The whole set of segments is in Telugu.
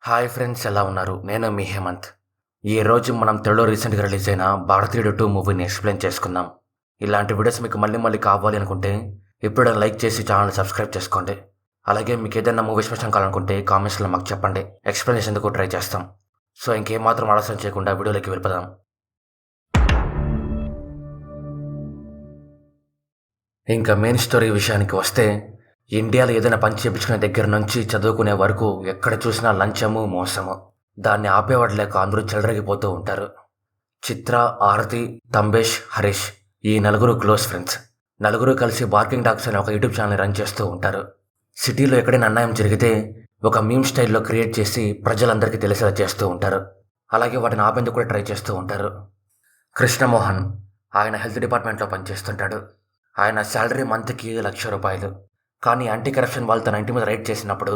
హాయ్ ఫ్రెండ్స్, ఎలా ఉన్నారు? నేను మీ హేమంత్. ఈరోజు మనం తెలుగులో రీసెంట్గా రిలీజ్ అయిన భారతీయుడు 2 మూవీని ఎక్స్ప్లెయిన్ చేసుకుందాం. ఇలాంటి వీడియోస్ మీకు మళ్ళీ కావాలి అనుకుంటే ఇప్పుడు లైక్ చేసి ఛానల్ సబ్స్క్రైబ్ చేసుకోండి. అలాగే మీకు ఏదైనా మూవీ స్పెషల్ కావాలనుకుంటే కామెంట్స్లో మాకు చెప్పండి. ఎక్స్ప్లెనేషన్ ఎందుకు ట్రై చేస్తాం. సో ఇంకేం మాత్రం ఆలస్యం చేయకుండా వీడియోలోకి వెళ్ళిపోదాం. ఇంకా మెయిన్ స్టోరీ విషయానికి వస్తే, ఇండియాలో ఏదైనా పని చేయించుకునే దగ్గర నుంచి చదువుకునే వరకు ఎక్కడ చూసినా లంచము, మోసము. దాన్ని ఆపేవాడు లేక అందరూ చెలరేగిపోతూ ఉంటారు. చిత్ర, ఆరతి, తంబేష్, హరీష్ ఈ నలుగురు క్లోజ్ ఫ్రెండ్స్. నలుగురు కలిసి బార్కింగ్ డాగ్స్ అనే ఒక యూట్యూబ్ ఛానల్ని రన్ చేస్తూ ఉంటారు. సిటీలో ఎక్కడైనా అన్యాయం జరిగితే ఒక మీమ్ స్టైల్లో క్రియేట్ చేసి ప్రజలందరికీ తెలిసేలా చేస్తూ ఉంటారు. అలాగే వాటిని ఆపేందుకు కూడా ట్రై చేస్తూ ఉంటారు. కృష్ణమోహన్ ఆయన హెల్త్ డిపార్ట్మెంట్లో పనిచేస్తుంటాడు. ఆయన శాలరీ మంత్కి ₹1,00,000. కానీ యాంటీ కరప్షన్ వాళ్ళు తన ఇంటి మీద రైడ్ చేసినప్పుడు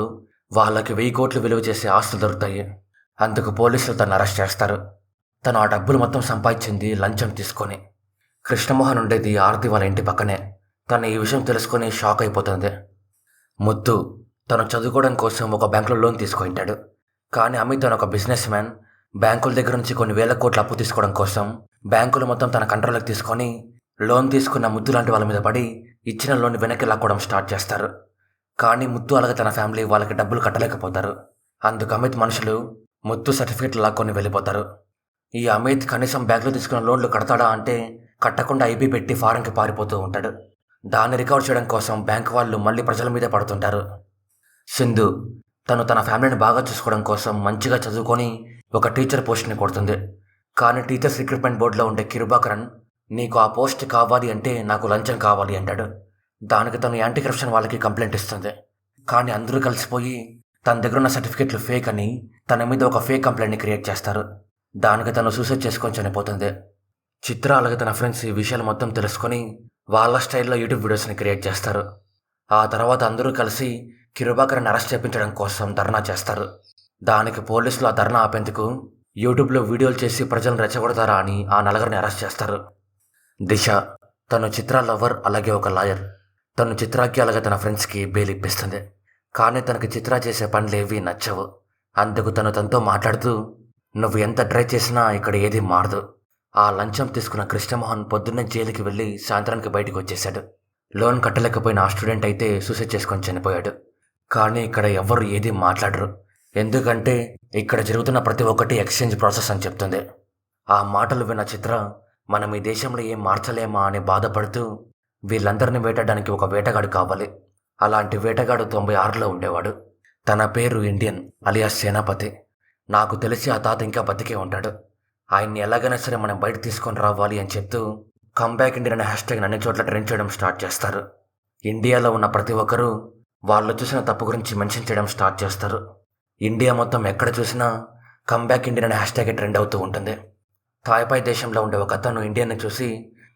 వాళ్ళకి 1000 కోట్లు విలువ చేసే ఆస్తులు దొరుకుతాయి. అందుకు పోలీసులు తను అరెస్ట్ చేస్తారు. తను ఆ డబ్బులు మొత్తం సంపాదించింది లంచం తీసుకొని. కృష్ణమోహన్ ఉండేది ఆరతి వాళ్ళ ఇంటి పక్కనే. తను ఈ విషయం తెలుసుకొని షాక్ అయిపోతుంది. ముత్తు తను చదువుకోవడం కోసం ఒక బ్యాంకులో లోన్ తీసుకుంటాడు. కానీ అమిత్ తను ఒక బిజినెస్ మ్యాన్. బ్యాంకుల దగ్గర నుంచి కొన్ని వేల కోట్లు అప్పు తీసుకోవడం కోసం బ్యాంకులు మొత్తం తన కంట్రోల్కి తీసుకొని లోన్ తీసుకున్న ముత్తు లాంటి వాళ్ళ మీద పడి ఇచ్చిన లోన్ వెనక్కి లాక్కోవడం స్టార్ట్ చేస్తారు. కానీ ముత్తు అలాగే తన ఫ్యామిలీ వాళ్ళకి డబ్బులు కట్టలేకపోతారు. అందుకు అమిత్ మనుషులు ముత్తు సర్టిఫికేట్లు లాక్కొని వెళ్ళిపోతారు. ఈ అమిత్ కనీసం బ్యాంకులో తీసుకున్న లోన్లు కడతాడా అంటే కట్టకుండా ఐపీ పెట్టి ఫారెన్కి పారిపోతూ ఉంటాడు. దాన్ని రికవర్ చేయడం కోసం బ్యాంక్ వాళ్ళు మళ్ళీ ప్రజల మీదే పడుతుంటారు. సింధు తను తన ఫ్యామిలీని బాగా చూసుకోవడం కోసం మంచిగా చదువుకొని ఒక టీచర్ పోస్ట్ని కొడుతుంది. కానీ టీచర్స్ రిక్రూట్మెంట్ బోర్డులో ఉండే కిరుబాకరన్ నీకు ఆ పోస్ట్ కావాలి అంటే నాకు లంచం కావాలి అంటాడు. దానికి తను యాంటీ కరప్షన్ వాళ్ళకి కంప్లైంట్ ఇస్తుంది. కానీ అందరూ కలిసిపోయి తన దగ్గర ఉన్న సర్టిఫికెట్లు ఫేక్ అని తన మీద ఒక ఫేక్ కంప్లైంట్ని క్రియేట్ చేస్తారు. దానికి తను సూసైడ్ చేసుకొని చనిపోతుంది. చిత్ర అలాగే తన ఫ్రెండ్స్ ఈ విషయాలు మొత్తం తెలుసుకొని వాళ్ళ స్టైల్లో యూట్యూబ్ వీడియోస్ని క్రియేట్ చేస్తారు. ఆ తర్వాత అందరూ కలిసి కిరుబాకర్ని అరెస్ట్ చేయించడం కోసం ధర్నా చేస్తారు. దానికి పోలీసులు ఆ ధర్నా ఆపేందుకు యూట్యూబ్లో వీడియోలు చేసి ప్రజలను రెచ్చగొడతారా అని ఆ నలుగురిని అరెస్ట్ చేస్తారు. దిశ తను చిత్ర లవర్, అలాగే ఒక లాయర్. తను చిత్రాకి అలాగే తన ఫ్రెండ్స్కి బెయిల్ ఇప్పిస్తుంది. కానీ తనకి చిత్ర చేసే పనులేవి నచ్చవు. అందుకు తనతో మాట్లాడుతూ నువ్వు ఎంత ట్రై చేసినా ఇక్కడ ఏది మారదు. ఆ లంచం తీసుకున్న కృష్ణమోహన్ పొద్దున్నే జైలుకి వెళ్ళి సాయంత్రానికి బయటికి వచ్చేశాడు. లోన్ కట్టలేకపోయిన ఆ స్టూడెంట్ అయితే సూసైడ్ చేసుకొని చనిపోయాడు. కానీ ఇక్కడ ఎవ్వరు ఏది మాట్లాడరు. ఎందుకంటే ఇక్కడ జరుగుతున్న ప్రతి ఒక్కటి ఎక్స్చేంజ్ ప్రాసెస్ అని చెప్తుంది. ఆ మాటలు విన్న చిత్ర మనం ఈ దేశంలో ఏం మార్చలేమా అని బాధపడుతూ వీళ్ళందరినీ వేటాడడానికి ఒక వేటగాడు కావాలి. అలాంటి వేటగాడు 96లో ఉండేవాడు. తన పేరు ఇండియన్ అలియాస్ సేనాపతి. నాకు తెలిసి ఆ తాత ఇంకా బతికే ఉంటాడు. ఆయన్ని ఎలాగైనా సరే మనం బయట తీసుకొని రావాలి అని చెప్తూ కమ్బ్యాక్ ఇండియన్ అనే హ్యాష్ట్యాగ్ అన్ని చోట్ల ట్రెండ్ చేయడం స్టార్ట్ చేస్తారు. ఇండియాలో ఉన్న ప్రతి ఒక్కరూ వాళ్ళు చూసిన తప్పు గురించి మెన్షన్ చేయడం స్టార్ట్ చేస్తారు. ఇండియా మొత్తం ఎక్కడ చూసినా కమ్బ్యాక్ ఇండియన్ అనే హ్యాష్ట్యాగ్ ట్రెండ్ అవుతూ ఉంటుంది. థాయిపాయ్ దేశంలో ఉండే ఒక అతను ఇండియన్ని చూసి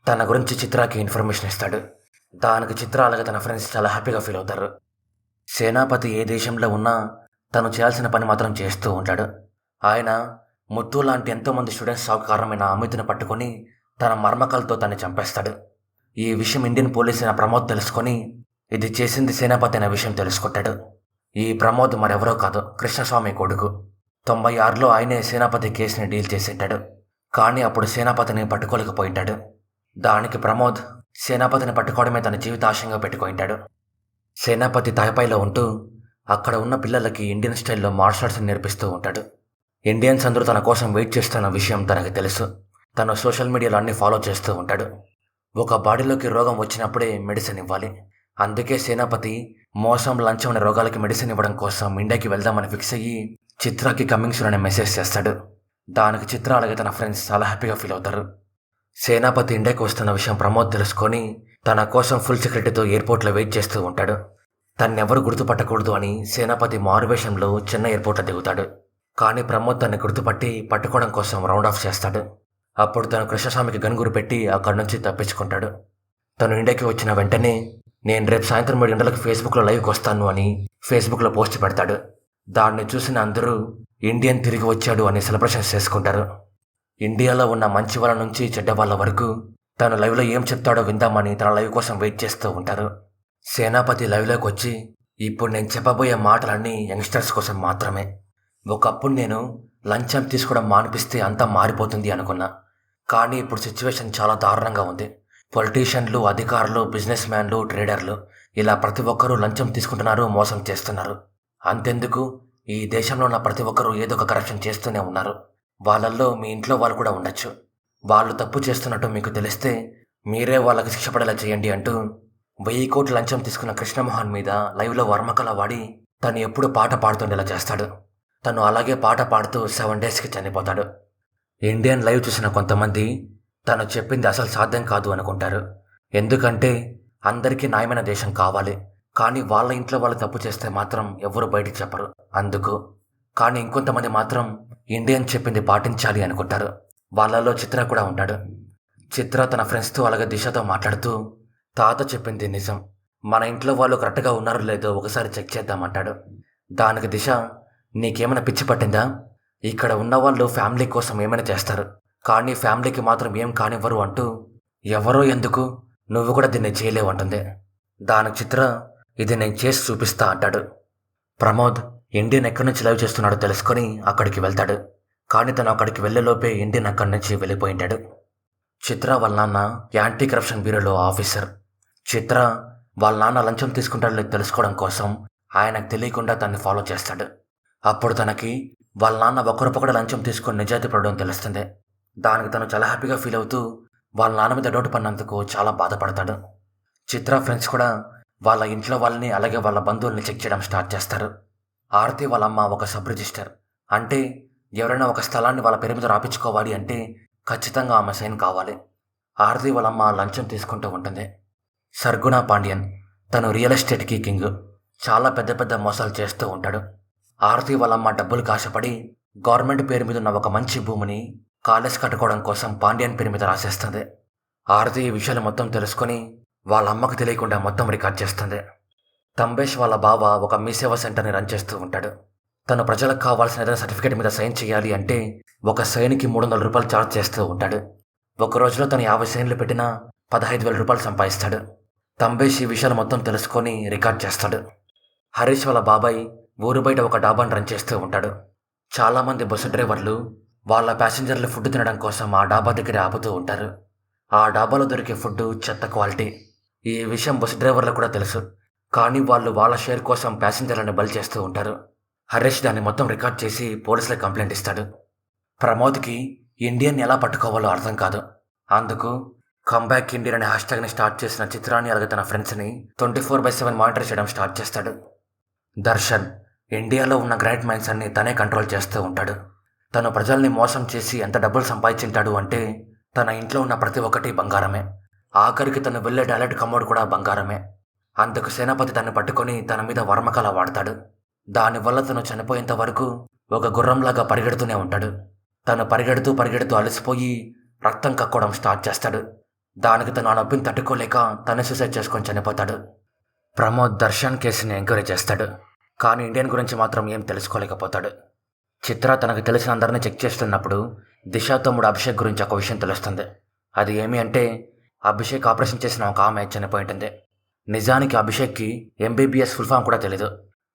తన గురించి చిత్రాకి ఇన్ఫర్మేషన్ ఇస్తాడు. దానికి చిత్ర అలాగే తన ఫ్రెండ్స్ చాలా హ్యాపీగా ఫీల్ అవుతారు. సేనాపతి ఏ దేశంలో ఉన్నా తను చేయాల్సిన పని మాత్రం చేస్తూ ఉంటాడు. ఆయన ముత్తు లాంటి ఎంతోమంది స్టూడెంట్స్ సాగు కారణమైన అమిత్ని పట్టుకొని తన మర్మకాలతో తన్ని చంపేస్తాడు. ఈ విషయం ఇండియన్ పోలీస్ అయిన ప్రమోద్ తెలుసుకొని ఇది చేసింది సేనాపతి అనే విషయం తెలుసుకుంటాడు. ఈ ప్రమోద్ మరెవరో కాదు, కృష్ణస్వామి కొడుకు. 96లో ఆయనే సేనాపతి కేసుని డీల్ చేసింటాడు. కానీ అప్పుడు సేనాపతిని పట్టుకోలేకపోయింటాడు. దానికి ప్రమోద్ సేనాపతిని పట్టుకోవడమే తన జీవితాశయంగా పెట్టుకుంటాడు. సేనాపతి తాయిపాయిలో ఉంటూ అక్కడ ఉన్న పిల్లలకి ఇండియన్ స్టైల్లో మార్షల్ ఆర్ట్స్ నేర్పిస్తూ ఉంటాడు. ఇండియన్స్ అందరూ తన కోసం వెయిట్ చేస్తున్న విషయం తనకు తెలుసు. తను సోషల్ మీడియాలో అన్నీ ఫాలో చేస్తూ ఉంటాడు. ఒక బాడీలోకి రోగం వచ్చినప్పుడే మెడిసిన్ ఇవ్వాలి. అందుకే సేనాపతి మోసం, లంచం అనే రోగాలకి మెడిసిన్ ఇవ్వడం కోసం ఇండియాకి వెళ్దామని ఫిక్స్ అయ్యి చిత్రకి కమింగ్ సూన్ అనే మెసేజ్ చేస్తాడు. దానికి చిత్ర అలాగే తన ఫ్రెండ్స్ చాలా హ్యాపీగా ఫీల్ అవుతారు. సేనాపతి ఇండియాకి వస్తున్న విషయం ప్రమోద్ తెలుసుకొని తన కోసం ఫుల్ సెక్యూరిటీతో ఎయిర్పోర్ట్లో వెయిట్ చేస్తూ ఉంటాడు. తన్నెవరు గుర్తుపట్టకూడదు అని సేనాపతి మారువేషంలో చిన్న ఎయిర్పోర్ట్లో దిగుతాడు. కానీ ప్రమోద్ తన్ని గుర్తుపట్టి పట్టుకోవడం కోసం రౌండ్ ఆఫ్ చేస్తాడు. అప్పుడు తను కృష్ణస్వామికి గన్గురు పెట్టి అక్కడి నుంచి తప్పించుకుంటాడు. తను ఇండియాకి వచ్చిన వెంటనే నేను రేపు సాయంత్రం 7 గంటలకు ఫేస్బుక్లో లైవ్కి వస్తాను అని ఫేస్బుక్లో పోస్ట్ పెడతాడు. దాన్ని చూసిన అందరూ ఇండియన్ తిరిగి వచ్చాడు అని సెలబ్రేషన్స్ చేసుకుంటారు. ఇండియాలో ఉన్న మంచి వాళ్ళ నుంచి చెడ్డ వాళ్ళ వరకు తను లైవ్లో ఏం చెప్తాడో విందామని తన లైవ్ కోసం వెయిట్ చేస్తూ ఉంటారు. సేనాపతి లైవ్లోకి వచ్చి ఇప్పుడు నేను చెప్పబోయే మాటలన్నీ యంగ్స్టర్స్ కోసం మాత్రమే. ఒకప్పుడు నేను లంచం తీసుకోవడం మానిపిస్తే అంతా మారిపోతుంది అనుకున్నా. కానీ ఇప్పుడు సిచ్యువేషన్ చాలా దారుణంగా ఉంది. పొలిటీషియన్లు, అధికారులు, బిజినెస్ మ్యాన్లు, ట్రేడర్లు ఇలా ప్రతి ఒక్కరూ లంచం తీసుకుంటున్నారు, మోసం చేస్తున్నారు. అంతెందుకు, ఈ దేశంలో ఉన్న ప్రతి ఒక్కరూ ఏదో ఒక కరప్షన్ చేస్తూనే ఉన్నారు. వాళ్ళల్లో మీ ఇంట్లో వాళ్ళు కూడా ఉండొచ్చు. వాళ్ళు తప్పు చేస్తున్నట్టు మీకు తెలిస్తే మీరే వాళ్ళకి శిక్ష పడేలా చేయండి అంటూ 1000 కోట్లు లంచం తీసుకున్న కృష్ణమోహన్ మీద లైవ్లో వర్మకల వాడి తను ఎప్పుడు పాట పాడుతుండేలా చేస్తాడు. తను అలాగే పాట పాడుతూ 7 డేస్కి చనిపోతాడు. ఇండియన్ లైవ్ చూసిన కొంతమంది తను చెప్పింది అసలు సాధ్యం కాదు అనుకుంటారు. ఎందుకంటే అందరికీ న్యాయమైన దేశం కావాలి, కానీ వాళ్ళ ఇంట్లో వాళ్ళు తప్పు చేస్తే మాత్రం ఎవరు బయటికి చెప్పరు. అందుకు కానీ ఇంకొంతమంది మాత్రం ఇండియన్ చెప్పింది పాటించాలి అనుకుంటారు. వాళ్ళలో చిత్ర కూడా ఉంటాడు. చిత్ర తన ఫ్రెండ్స్తో అలాగే దిశతో మాట్లాడుతూ తాత చెప్పింది నిజం, మన ఇంట్లో వాళ్ళు కరెక్ట్గా ఉన్నారో లేదో ఒకసారి చెక్ చేద్దామంటాడు. దానికి దిశ, నీకేమైనా పిచ్చి పట్టిందా? ఇక్కడ ఉన్నవాళ్ళు ఫ్యామిలీ కోసం ఏమైనా చేస్తారు, కానీ ఫ్యామిలీకి మాత్రం ఏం కానివ్వరు అంటూ ఎవరో ఎందుకు, నువ్వు కూడా దీన్ని చేయలేవు అంటుంది. దానికి చిత్ర, ఇది నేను చేసి చూపిస్తా అంటాడు. ప్రమోద్ ఇండియన్ ఎక్కడి నుంచి లైవ్ చేస్తున్నాడో తెలుసుకొని అక్కడికి వెళ్తాడు. కానీ తను అక్కడికి వెళ్ళేలోపే ఇండియన్ అక్కడి నుంచి వెళ్ళిపోయింటాడు. చిత్ర వాళ్ళ నాన్న యాంటీ కరప్షన్ బ్యూరోలో ఆఫీసర్. చిత్ర వాళ్ళ నాన్న లంచం తీసుకుంటాడో తెలుసుకోవడం కోసం ఆయనకు తెలియకుండా తన్ని ఫాలో చేస్తాడు. అప్పుడు తనకి వాళ్ళ నాన్న ఒకరిపొకటి లంచం తీసుకొని నిజాయితీ పడడం తెలుస్తుంది. దానికి తను చాలా హ్యాపీగా ఫీల్ అవుతూ వాళ్ళ నాన్న మీద డౌట్ పడినందుకు చాలా బాధపడతాడు. చిత్ర ఫ్రెండ్స్ కూడా వాళ్ళ ఇంట్లో వాళ్ళని అలాగే వాళ్ళ బంధువుల్ని చెక్ చేయడం స్టార్ట్ చేస్తారు. ఆరతి వాళ్ళ అమ్మ ఒక సబ్ రిజిస్టర్, అంటే ఎవరైనా ఒక స్థలాన్ని వాళ్ళ పేరు మీద రాపించుకోవాలి అంటే ఖచ్చితంగా ఆమె సైన్ కావాలి. ఆరతి వాళ్ళ అమ్మ లంచం తీసుకుంటూ ఉంటుంది. సర్గుణ పాండ్యన్ తను రియల్ ఎస్టేట్కి కింగ్, చాలా పెద్ద పెద్ద మోసాలు చేస్తూ ఉంటాడు. ఆరతి వాళ్ళమ్మ డబ్బులకు ఆశపడి గవర్నమెంట్ పేరు మీద ఉన్న ఒక మంచి భూమిని కాలేజ్ కట్టుకోవడం కోసం పాండ్యన్ పేరు మీద రాసేస్తుంది. ఆరతి ఈ విషయాలు మొత్తం తెలుసుకొని వాళ్ళ అమ్మకు తెలియకుండా మొత్తం రికార్డ్ చేస్తుంది. తంబేష్ వాళ్ళ బావ ఒక మీ సేవా సెంటర్ని రన్ చేస్తూ ఉంటాడు. తను ప్రజలకు కావాల్సిన ఏదైనా సర్టిఫికేట్ మీద సైన్ చేయాలి అంటే ఒక సైన్కి 300 రూపాయలు ఛార్జ్ చేస్తూ ఉంటాడు. ఒక రోజులో తను 50 సైన్లు పెట్టినా 15,000 రూపాయలు సంపాదిస్తాడు. తంబేష్ ఈ విషయాలు మొత్తం తెలుసుకొని రికార్డ్ చేస్తాడు. హరీష్ వాళ్ళ బాబాయ్ ఊరు బయట ఒక డాబాను రన్ చేస్తూ ఉంటాడు. చాలామంది బస్సు డ్రైవర్లు వాళ్ళ ప్యాసింజర్లు ఫుడ్ తినడం కోసం ఆ డాబా దగ్గర ఆపుతూ ఉంటారు. ఆ డాబాలో దొరికే ఫుడ్ చెత్త క్వాలిటీ. ఈ విషయం బస్సు డ్రైవర్లకు కూడా తెలుసు, కానీ వాళ్ళు వాళ్ళ షేర్ కోసం ప్యాసింజర్లను బలి చేస్తూ ఉంటారు. హరీష్ దాన్ని మొత్తం రికార్డ్ చేసి పోలీసులకు కంప్లైంట్ ఇస్తాడు. ప్రమోద్కి ఇండియన్ ఎలా పట్టుకోవాలో అర్థం కాదు. అందుకు కమ్బ్యాక్ ఇండియన్ అనే హ్యాష్ట్యాగ్ని స్టార్ట్ చేసిన చిత్రాన్ని అలాగే తన ఫ్రెండ్స్ని 24/7 మానిటర్ చేయడం స్టార్ట్ చేస్తాడు. దర్శన్ ఇండియాలో ఉన్న గ్రాండ్ మైన్స్ అన్ని తనే కంట్రోల్ చేస్తూ ఉంటాడు. తను ప్రజల్ని మోసం చేసి ఎంత డబ్బులు సంపాదించింటాడు అంటే తన ఇంట్లో ఉన్న ప్రతి ఒక్కటి బంగారమే. ఆఖరికి తను వెళ్ళే టాయిలెట్ కమోడ్ కూడా బంగారమే. అందుకు సేనాపతి తను పట్టుకొని తన మీద వర్మకల వాడతాడు. దానివల్ల తను చనిపోయేంత వరకు ఒక గుర్రంలాగా పరిగెడుతూనే ఉంటాడు. తను పరిగెడుతూ పరిగెడుతూ అలసిపోయి రక్తం కక్కోవడం స్టార్ట్ చేస్తాడు. దానికి తను ఆ నొప్పిని తట్టుకోలేక తను సూసైడ్ చేసుకొని చనిపోతాడు. ప్రమోద్ దర్శన్ కేసుని ఎంక్వైరీ చేస్తాడు, కానీ ఇండియన్ గురించి మాత్రం ఏం తెలుసుకోలేకపోతాడు. చిత్ర తనకు తెలిసిన అందరినీ చెక్ చేస్తున్నప్పుడు దిశ తమ్ముడు అభిషేక్ గురించి ఒక విషయం తెలుస్తుంది. అది ఏమి అంటే అభిషేక్ ఆపరేషన్ చేసిన ఒక ఆమె చనిపోయి ఉంటుంది. నిజానికి అభిషేక్కి MBBS ఫుల్ ఫామ్ కూడా తెలీదు,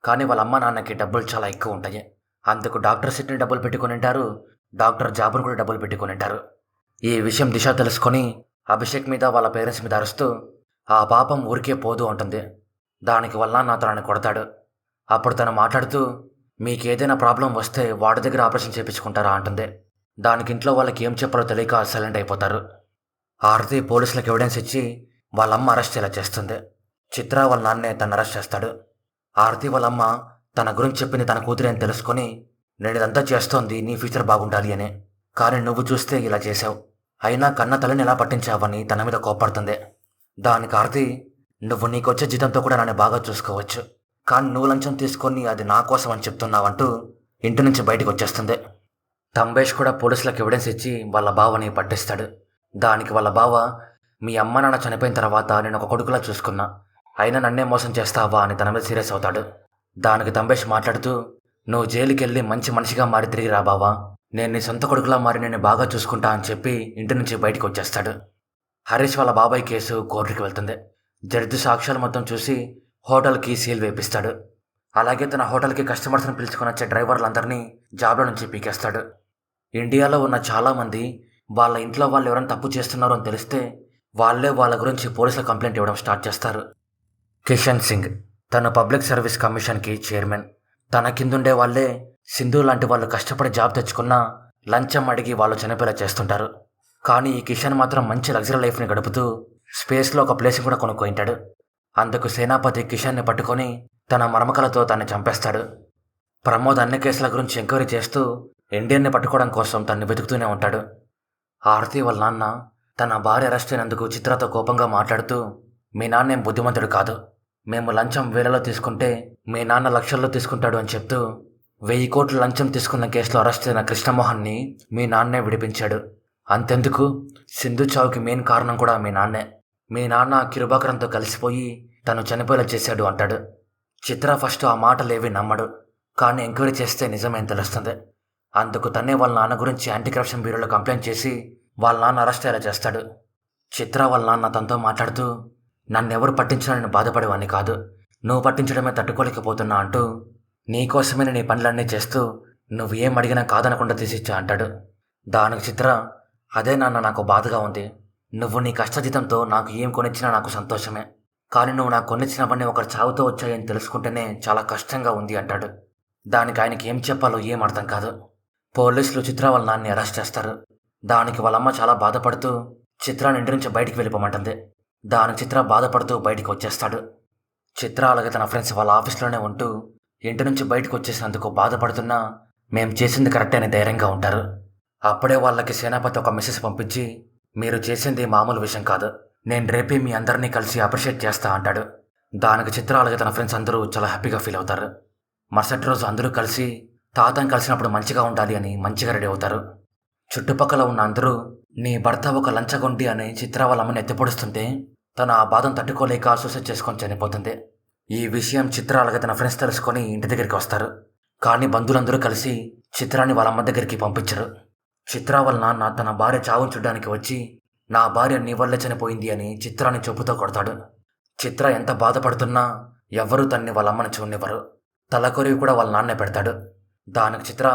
కానీ వాళ్ళ అమ్మ నాన్నకి డబ్బులు చాలా ఎక్కువ ఉంటాయి. అందుకు డాక్టర్ సీట్ని డబ్బులు పెట్టుకుని ఉంటారు, డాక్టర్ జాబ్ను కూడా డబ్బులు పెట్టుకుని ఉంటారు. ఈ విషయం దిశ తెలుసుకొని అభిషేక్ మీద వాళ్ళ పేరెంట్స్ మీద అరుస్తూ ఆ పాపం ఊరికే పోదు అంటుంది. దానికి వల్ల నా తనని కొడతాడు. అప్పుడు తను మాట్లాడుతూ మీకేదైనా ప్రాబ్లం వస్తే వాడి దగ్గర ఆపరేషన్ చేయించుకుంటారా అంటుంది. దానికి ఇంట్లో వాళ్ళకి ఏం చెప్పాలో తెలియక సైలెంట్ అయిపోతారు. ఆరతి పోలీసులకు ఎవిడెన్స్ ఇచ్చి వాళ్ళమ్మ అరెస్ట్ ఇలా చేస్తుంది. చిత్ర వాళ్ళ నాన్నే తను అరెస్ట్ చేస్తాడు. ఆరతి వాళ్ళమ్మ తన గురించి చెప్పింది తన కూతురే అని తెలుసుకొని నేను ఇదంతా చేస్తోంది నీ ఫ్యూచర్ బాగుండాలి అనే, కానీ నువ్వు చూస్తే ఇలా చేసావు, అయినా కన్న తల్లిని ఎలా పట్టించావని తన మీద కోపడుతుంది. దానికి ఆరతి, నువ్వు నీకొచ్చే జీతంతో కూడా నన్ను బాగా చూసుకోవచ్చు, కానీ నువ్వు లంచం తీసుకొని అది నా కోసం అని చెప్తున్నావంటూ ఇంటి నుంచి బయటకు వచ్చేస్తుంది. తంబేష్ కూడా పోలీసులకు ఎవిడెన్స్ ఇచ్చి వాళ్ళ బావని పట్టిస్తాడు. దానికి వాళ్ళ బావ, మీ అమ్మ నాన్న చనిపోయిన తర్వాత నేను ఒక కొడుకులా చూసుకున్నా, అయినా నన్నే మోసం చేస్తావా అని తన మీద సీరియస్ అవుతాడు. దానికి తంబేష్ మాట్లాడుతూ నువ్వు జైలుకి వెళ్ళి మంచి మనిషిగా మారి తిరిగి రా బావా, నేను నీ సొంత కొడుకులా మారి నేను బాగా చూసుకుంటా అని చెప్పి ఇంటి నుంచి బయటకు వచ్చేస్తాడు. హరీష్ వాళ్ళ బాబాయ్ కేసు కోర్టుకి వెళ్తుంది. జడ్జి సాక్ష్యాలు మొత్తం చూసి హోటల్కి సీల్ వేపిస్తాడు. అలాగే తన హోటల్కి కస్టమర్స్ని పిలుచుకొని వచ్చే డ్రైవర్లందరినీ జాబ్లో నుంచి పీకేస్తాడు. ఇండియాలో ఉన్న చాలామంది వాళ్ళ ఇంట్లో వాళ్ళు ఎవరైనా తప్పు చేస్తున్నారో అని తెలిస్తే వాళ్ళే వాళ్ళ గురించి పోలీసుల కంప్లైంట్ ఇవ్వడం స్టార్ట్ చేస్తారు. కిషన్ సింగ్ తను పబ్లిక్ సర్వీస్ కమిషన్కి చైర్మన్. తన కిందుండే వాళ్ళే సింధు లాంటి వాళ్ళు కష్టపడి జాబ్ తెచ్చుకున్నా లంచం అడిగి వాళ్ళు చనిపోయేలా చేస్తుంటారు. కానీ ఈ కిషన్ మాత్రం మంచి లగ్జరీ లైఫ్ని గడుపుతూ స్పేస్లో ఒక ప్లేస్ కూడా కొనుక్కుంటాడు. అందుకు సేనాపతి కిషన్ని పట్టుకొని తన మరమకలతో తన్ని చంపేస్తాడు. ప్రమోద్ అన్ని కేసుల గురించి ఎంక్వైరీ చేస్తూ ఇండియన్ని పట్టుకోవడం కోసం తన్ని వెతుకుతూనే ఉంటాడు. ఆరతి వాళ్ళ నాన్న తన భార్య అరెస్ట్ అయినందుకు చిత్రతో కోపంగా మాట్లాడుతూ, మీ నాన్నేం బుద్ధిమంతుడు కాదు, మేము లంచం వేలలో తీసుకుంటే మీ నాన్న లక్షల్లో తీసుకుంటాడు అని చెప్తూ 1000 కోట్లు లంచం తీసుకున్న కేసులో అరెస్ట్ అయిన కృష్ణమోహన్ని మీ నాన్నే విడిపించాడు. అంతెందుకు, సింధు చావుకి మెయిన్ కారణం కూడా మీ నాన్నే. మీ నాన్న కిరుబాకరంతో కలిసిపోయి తను చనిపోయేలా చేశాడు అంటాడు. చిత్ర ఫస్ట్ ఆ మాటలేవి నమ్మడు. కానీ ఎంక్వైరీ చేస్తే నిజమేం తెలుస్తుంది. అందుకు తనే వాళ్ళ నాన్న గురించి యాంటీ కరప్షన్ బ్యూరోలో కంప్లైంట్ చేసి వాళ్ళ నాన్న అరెస్ట్ అయ్యేలా చేస్తాడు. చిత్ర వాళ్ళ నాన్న తనతో మాట్లాడుతూ, నన్నెవరు పట్టించినా నేను బాధపడేవాడిని కాదు, నువ్వు పట్టించడమే తట్టుకోలేకపోతున్నా అంటూ నీకోసమే నీ పనులన్నీ చేస్తూ నువ్వు ఏం అడిగినా కాదనకుండా తీసిచ్చా అంటాడు. దానికి చిత్ర, అదే నాన్న నాకు బాధగా ఉంది, నువ్వు నీ కష్టజీతంతో నాకు ఏం కొనిచ్చినా నాకు సంతోషమే, కానీ నువ్వు నాకు కొనిచ్చినవన్నీ ఒకరు చావుతో వచ్చాయని తెలుసుకుంటేనే చాలా కష్టంగా ఉంది అంటాడు. దానికి ఆయనకి ఏం చెప్పాలో ఏం అర్థం కాదు. పోలీసులు చిత్ర వాళ్ళ నాన్ని అరెస్ట్ చేస్తారు. దానికి వాళ్ళమ్మ చాలా బాధపడుతూ చిత్రాన్ని ఇంటి నుంచి బయటికి వెళ్ళిపోమంటుంది. దానికి చిత్ర బాధపడుతూ బయటికి వచ్చేస్తాడు. చిత్ర అలాగే తన ఫ్రెండ్స్ వాళ్ళ ఆఫీస్లోనే ఉంటూ ఇంటి నుంచి బయటకు వచ్చేసినందుకు బాధపడుతున్నా మేం చేసింది కరెక్టే అని ధైర్యంగా ఉంటారు. అప్పుడే వాళ్ళకి సేనాపతి ఒక మెసేజ్ పంపించి, మీరు చేసింది మామూలు విషయం కాదు, నేను రేపే మీ అందరినీ కలిసి అప్రిషియేట్ చేస్తా అంటాడు. దానికి చిత్ర అలాగే తన ఫ్రెండ్స్ అందరూ చాలా హ్యాపీగా ఫీల్ అవుతారు. మరుసటి రోజు అందరూ కలిసి తాతని కలిసినప్పుడు మంచిగా ఉండాలి అని మంచిగా రెడీ అవుతారు. చుట్టుపక్కల ఉన్న అందరూ నీ భర్త ఒక లంచగొండి అని చిత్ర వాళ్ళ అమ్మని ఎత్తిపొడుస్తుంటే తను ఆ బాధను తట్టుకోలేక సూసైడ్ చేసుకొని చనిపోతుంది. ఈ విషయం చిత్ర అలాగే తన ఫ్రెండ్స్ తెలుసుకొని ఇంటి దగ్గరికి వస్తారు. కానీ బంధువులందరూ కలిసి చిత్రాన్ని వాళ్ళ అమ్మ దగ్గరికి పంపించరు. చిత్ర వాళ్ళ నాన్న తన భార్య చావును చూడడానికి వచ్చి, నా భార్య నీ వల్లే చనిపోయింది అని చిత్రాన్ని చెప్పుతో కొడతాడు. చిత్ర ఎంత బాధపడుతున్నా ఎవ్వరూ తన్ని వాళ్ళ అమ్మని చూడనివ్వరు. తలకొరివి కూడా వాళ్ళ నాన్నే పెడతాడు. దానికి చిత్ర,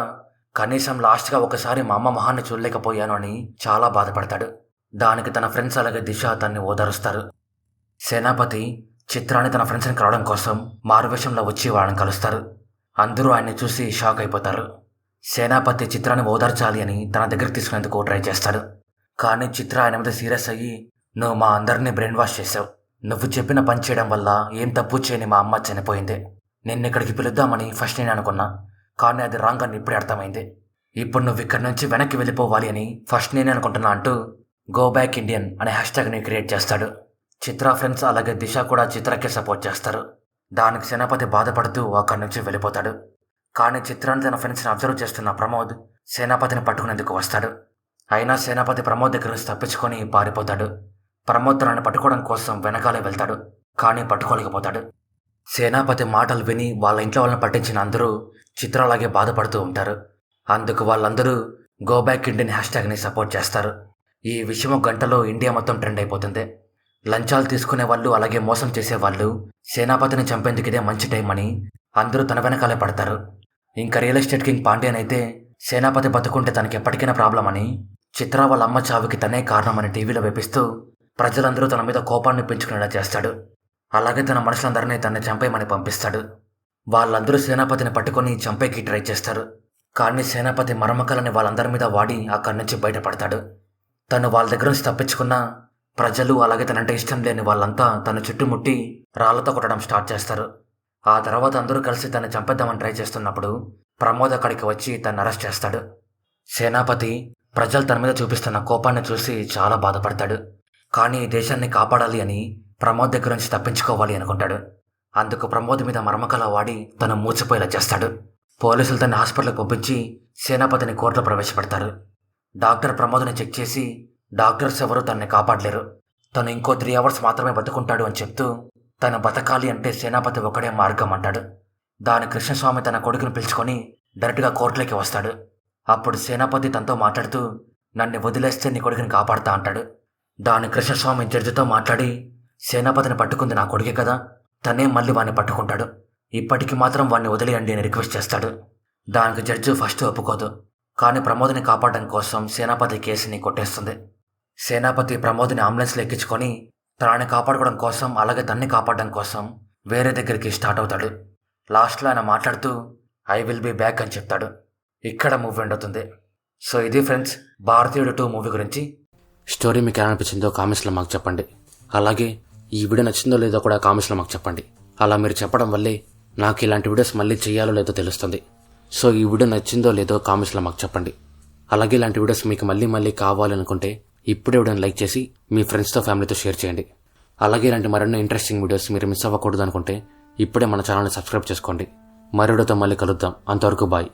కనీసం లాస్ట్గా ఒకసారి మా అమ్మ మొహాన్ని చూడలేకపోయాను అని చాలా బాధపడతాడు. దానికి తన ఫ్రెండ్స్ అలాగే దిశ తన్ని ఓదారుస్తారు. సేనాపతి చిత్రాన్ని తన ఫ్రెండ్స్ని కలవడం కోసం మారువేషంలో వచ్చి వాళ్ళని కలుస్తారు. అందరూ ఆయన్ని చూసి షాక్ అయిపోతారు. సేనాపతి చిత్రాన్ని ఓదార్చాలి అని తన దగ్గరికి తీసుకునేందుకు ట్రై చేస్తాడు. కానీ చిత్ర ఆయన మీద సీరియస్ అయ్యి, నువ్వు మా అందరినీ బ్రెయిన్ వాష్ చేసావు, నువ్వు చెప్పిన పని చేయడం వల్ల ఏం తప్పు చేయని మా అమ్మ చనిపోయింది, నిన్ను ఇక్కడికి పిలుద్దామని ఫస్ట్ నేను అనుకున్నా, కానీ అది రాంగ్ అని ఇప్పుడే అర్థమైంది, ఇప్పుడు నువ్వు ఇక్కడి నుంచి వెనక్కి వెళ్ళిపోవాలి అని ఫస్ట్ నేనే అనుకుంటున్నా అంటూ గో బ్యాక్ ఇండియన్ అనే హ్యాష్ట్యాగ్ని క్రియేట్ చేస్తాడు. చిత్ర ఫ్రెండ్స్ అలాగే దిశ కూడా చిత్రకే సపోర్ట్ చేస్తారు. దానికి సేనాపతి బాధపడుతూ అక్కడి నుంచి వెళ్ళిపోతాడు. కానీ చిత్రాన్ని తన ఫ్రెండ్స్ని అబ్జర్వ్ చేస్తున్న ప్రమోద్ సేనాపతిని పట్టుకునేందుకు వస్తాడు. అయినా సేనాపతి ప్రమోద్ దగ్గర నుంచి తప్పించుకొని పారిపోతాడు. ప్రమోద్ తనని పట్టుకోవడం కోసం వెనకాలే వెళ్తాడు, కానీ పట్టుకోలేకపోతాడు. సేనాపతి మాటలు విని వాళ్ళ ఇంట్లో వాళ్ళని పట్టించిన అందరూ చిత్ర అలాగే బాధపడుతూ ఉంటారు. అందుకు వాళ్ళందరూ గో బ్యాక్ ఇండియన్ హ్యాష్ట్యాగ్ని సపోర్ట్ చేస్తారు. ఈ విషయం ఒక గంటలో ఇండియా మొత్తం ట్రెండ్ అయిపోతుంది. లంచాలు తీసుకునే వాళ్ళు అలాగే మోసం చేసేవాళ్ళు సేనాపతిని చంపేందుకు ఇదే మంచి టైం అని అందరూ తన వెనకాలే పడతారు. ఇంకా రియల్ ఎస్టేట్ కింగ్ పాండ్యన్ అయితే సేనాపతి బతుకుంటే తనకి ఎప్పటికైనా ప్రాబ్లం అని, చిత్ర వాళ్ళ అమ్మ చావుకి తనే కారణమని టీవీలో వేపిస్తూ ప్రజలందరూ తన మీద కోపాన్ని పెంచుకునేలా చేస్తాడు. అలాగే తన మనుషులందరినీ తనని చంపేయమని పంపిస్తాడు. వాళ్ళందరూ సేనాపతిని పట్టుకొని చంపేకి ట్రై చేస్తారు. కానీ సేనాపతి మరమకలని వాళ్ళందరి మీద వాడి అక్కడి నుంచి బయటపడతాడు. తను వాళ్ళ దగ్గర నుంచి తప్పించుకున్న ప్రజలు అలాగే తనంటే ఇష్టం లేని వాళ్ళంతా తన చుట్టుముట్టి రాళ్లతో కొట్టడం స్టార్ట్ చేస్తారు. ఆ తర్వాత అందరూ కలిసి తను చంపేద్దామని ట్రై చేస్తున్నప్పుడు ప్రమోద్ అక్కడికి వచ్చి తను అరెస్ట్ చేస్తాడు. సేనాపతి ప్రజలు తన మీద చూపిస్తున్న కోపాన్ని చూసి చాలా బాధపడతాడు. కానీ ఈ దేశాన్ని కాపాడాలి అని ప్రమోద్ దగ్గర నుంచి తప్పించుకోవాలి అనుకుంటాడు. అందుకు ప్రమోద్ మీద మరమకలా వాడి తను మూచిపోయేలా చేస్తాడు. పోలీసులు తన హాస్పిటల్కి పంపించి సేనాపతిని కోర్టులో ప్రవేశపెడతారు. డాక్టర్ ప్రమోద్ని చెక్ చేసి, డాక్టర్స్ ఎవరూ తనని కాపాడలేరు, తను ఇంకో 3 అవర్స్ మాత్రమే బతుకుంటాడు అని చెప్తూ తను బతకాలి అంటే సేనాపతి ఒకడే మార్గం అంటాడు. దాని కృష్ణస్వామి తన కొడుకుని పిలుచుకొని డైరెక్ట్గా కోర్టులోకి వస్తాడు. అప్పుడు సేనాపతి తనతో మాట్లాడుతూ, నన్ను వదిలేస్తే నీ కొడుకుని కాపాడుతా అంటాడు. దాని కృష్ణస్వామి జడ్జితో మాట్లాడి, సేనాపతిని పట్టుకుంది నా కొడుకే కదా, తనే మళ్ళీ వాడిని పట్టుకుంటాడు, ఇప్పటికి మాత్రం వాడిని వదిలేయండి అని రిక్వెస్ట్ చేస్తాడు. దానికి జడ్జి ఫస్ట్ ఒప్పుకోదు. కానీ ప్రమోద్ని కాపాడడం కోసం సేనాపతి కేసుని కొట్టేస్తుంది. సేనాపతి ప్రమోద్ని అంబులెన్స్లో ఎక్కించుకొని తనని కాపాడుకోవడం కోసం, అలాగే తన్ని కాపాడడం కోసం వేరే దగ్గరికి స్టార్ట్ అవుతాడు. లాస్ట్లో ఆయన మాట్లాడుతూ ఐ విల్ బీ బ్యాక్ అని చెప్తాడు. ఇక్కడ మూవీ ఎండ్ అవుతుంది. సో ఇది ఫ్రెండ్స్, భారతీయుడు 2 మూవీ గురించి. స్టోరీ మీకు ఎలా అనిపించిందో కామెంట్స్లో మాకు చెప్పండి. అలాగే ఈ వీడియో నచ్చిందో లేదో కూడా కామెంట్స్లో మాకు చెప్పండి. అలా మీరు చెప్పడం వల్లే నాకు ఇలాంటి వీడియోస్ మళ్ళీ చేయాలో లేదో తెలుస్తుంది. సో ఈ వీడియో నచ్చిందో లేదో కామెంట్స్లో మాకు చెప్పండి. అలాగే ఇలాంటి వీడియోస్ మీకు మళ్ళీ కావాలనుకుంటే ఇప్పుడే వీడియోని లైక్ చేసి మీ ఫ్రెండ్స్తో, ఫ్యామిలీతో షేర్ చేయండి. అలాగే ఇలాంటి మరెన్నో ఇంట్రెస్టింగ్ వీడియోస్ మీరు మిస్ అవ్వకూడదు అనుకుంటే ఇప్పుడే మన ఛానల్ని సబ్స్క్రైబ్ చేసుకోండి. మరో వీడియోతో మళ్ళీ కలుద్దాం. అంతవరకు బాయ్.